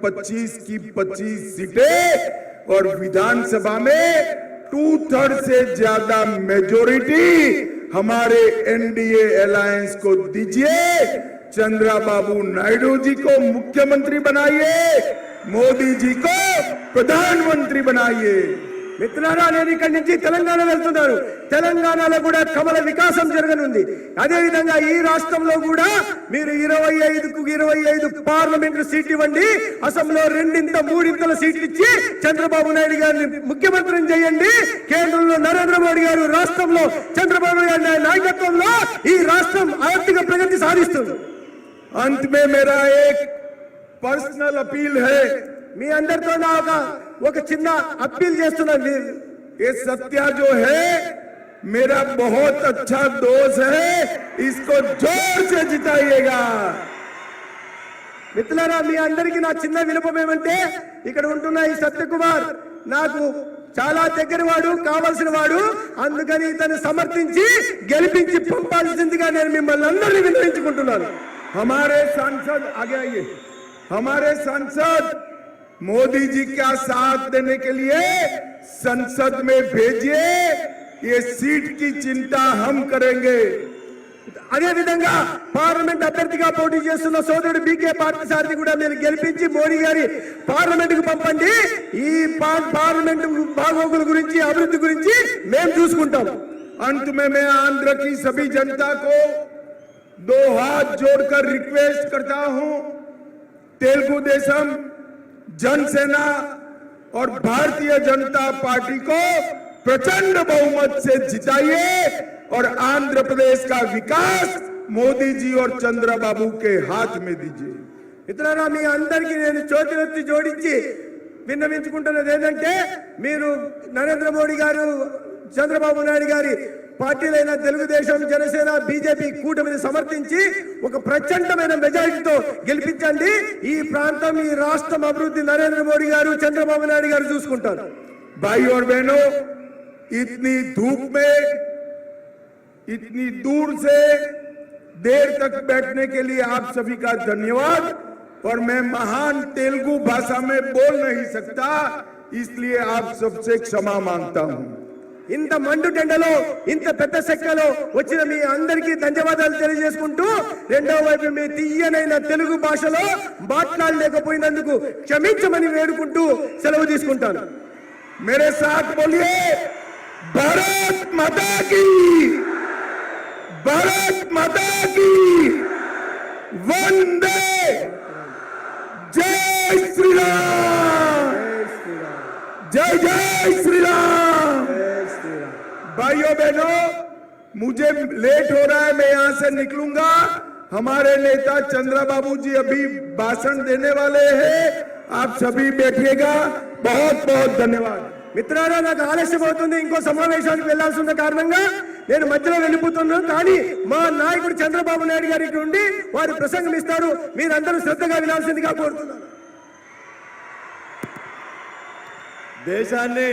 25 की 25 सीटें और विधानसभा में 2/3 से ज्यादा मेजोरिटी हमारे एनडीए अलायंस को दीजिए। चंद्रबाबू नायडू जी को मुख्यमंत्री बनाइए, मोदी जी को प्रधानमंत्री बनाइए। మిత్రులారా, నేను ఇక్కడి నుంచి తెలంగాణ వెళ్తున్నాను. తెలంగాణలో కూడా కమల వికాసం జరగనుంది. అదే విధంగా ఈ రాష్ట్రంలో కూడా మీరు 25కు 25 పార్లమెంట్ సీట్లు ఇవ్వండి. అసెంబ్లీలో 2-3 సీట్లు ఇచ్చి చంద్రబాబు నాయుడు గారిని ముఖ్యమంత్రిని చేయండి. కేంద్రంలో నరేంద్ర మోడీ గారు, రాష్ట్రంలో చంద్రబాబు నాయుడు నాయకత్వంలో ఈ రాష్ట్రం ఆర్థిక ప్రగతి సాధిస్తుంది. अंत में मेरा एक पर्सनल अपील है। మీ అందరితో నా ఒక చిన్న అప్పీల్ చేస్తున్నాను. ये सत्या जो है मेरा बहुत अच्छा दोस्त है, इसको जोर से जिताइएगा। మిత్రులారా, మీ అందరికీ నా చిన్న విన్నపం ఏమంటే, ఇక్కడ ఉంటున్న ఈ సత్యకుమార్ నాకు చాలా దగ్గర వాడు, కావాల్సిన వాడు. అందుకని ఇతను సమర్థించి గెలిపించి పంపాల్సిందిగా నేను మిమ్మల్ని అందరినీ విన్నవించుకుంటున్నాను. हमारे सांसद आगे आइए, हमारे सांसद मोदी जी का साथ देने के लिए संसद में भेजिए। ये सीट की चिंता हम करेंगे। అదే విధంగా పార్లమెంట్ అభ్యర్థిగా పోటీ చేస్తున్న సోదరుడు బీకే పార్థసారథి కూడా మీరు గెలిపించి మోడీ గారి పార్లమెంట్ కు పంపండి. ఈ పార్లమెంట్ బాగోగుల గురించి, అభివృద్ధి గురించి మేము చూసుకుంటాం. अंत में मैं आंध्र की सभी जनता को 2 हाथ जोड़कर रिक्वेस्ट करता हूं, तेलुगु देशम, जनसेना और भारतीय जनता पार्टी को प्रचंड बहुमत से जिताइए और आंध्र प्रदेश का विकास मोदी जी और चंद्रबाबू के हाथ में दीजिए। మిత్రులారా, మీ అందరికీ నేను చేతులెత్తి జోడించి విన్నవించుకుంటున్నది ఏంటంటే, మీరు నరేంద్ర మోడీ గారు, చంద్రబాబు నాయుడు గారి పార్టీలైన తెలుగుదేశం, జనసేన, బీజేపీ కూటమిని సమర్థించి ఒక ప్రచండమైన మెజారిటీతో గెలిపించండి. ఈ ప్రాంతం, ఈ రాష్ట్రం అభివృద్ధి నరేంద్ర మోడీ గారు, చంద్రబాబు నాయుడు గారు చూసుకుంటారు. भाई और बहनों, इतनी धूप में इतनी दूर से देर तक बैठने के लिए आप सभी का धन्यवाद। और मैं महान तेलुगु भाषा में बोल नहीं सकता, इसलिए आप सबसे क्षमा मांगता हूं। ఇంత మండు టెండలో, ఇంత పెద్ద సెక్కలో వచ్చిన మీ అందరికీ ధన్యవాదాలు తెలియజేసుకుంటూ, రెండవ వైపు మీ తీయనైన తెలుగు భాషలో మాట్లాడలేకపోయినందుకు క్షమించమని వేడుకుంటూ సెలవు తీసుకుంటాను. मेरे साथ बोलिए, भारत माता की, भारत माता की, वंदे, जय श्री राम, जय जय श्री राम। भाइयों बहनों, मुझे लेट हो रहा है, मैं यहां से निकलूंगा। हमारे नेता चंद्रबाबू जी अभी भाषण देने वाले हैं, आप सभी बैठिएगा। बहुत बहुत धन्यवाद। మిత్రులారా, నాకు ఆలస్యం అవుతుంది, ఇంకో సమావేశానికి వెళ్లాల్సి ఉన్న కారణంగా నేను మధ్యలో వెళ్ళిపోతున్నాను. కానీ మా నాయకుడు చంద్రబాబు నాయుడు గారి నుండి వారి ప్రసంగం ఇస్తారు, మీరందరూ శ్రద్ధగా వినాల్సిందిగా కోరుతున్నాను. దేశాన్ని